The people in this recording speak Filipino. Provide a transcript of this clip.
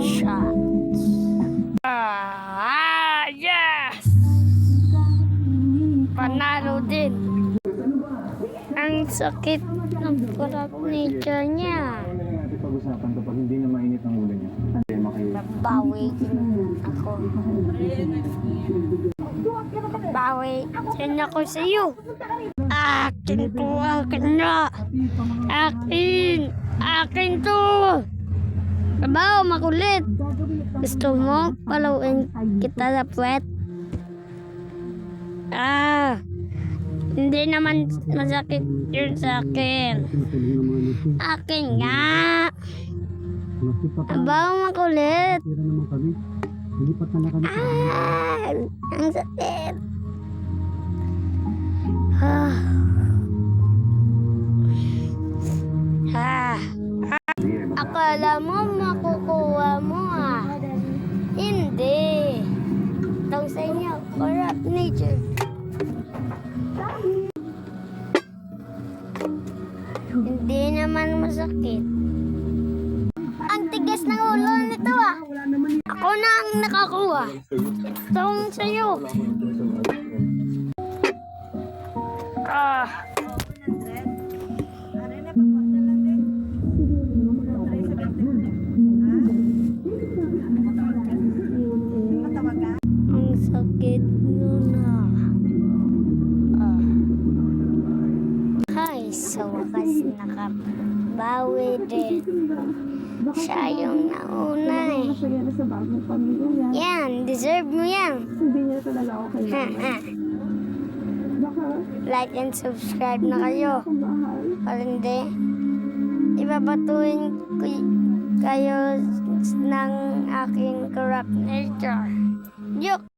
shots. Yes! Panalo din. Ang sakit ng nature niya. Natin pag-usapan kapag hindi na mainit ang ulo niya. Bawi ako. Bawi din ako sa iyo. Akin to, akin na. Akin. Akin to. Kabaw, makulit. Gusto mo paluin kita sa puwet? Hindi naman masakit yun sa akin. Akin nga. Kabaw, makulit. Ang sakit. Akala mo makukuha mo Hindi. Tawag sa inyo, corrupt nature. Hindi naman masakit. Ang tigas ng ulo nito Ako na ang nakakuha. Tawag sa iyo. Ang sakit nun Ay, sa wakas nakabawi din. Siya yung nauna Yan, deserve mo yan. Hindi niya talaga ako kailangan. Like and subscribe na kayo. Mahal. Para hindi, ibabatuin ko kayo ng aking corrupt nature. Yuck!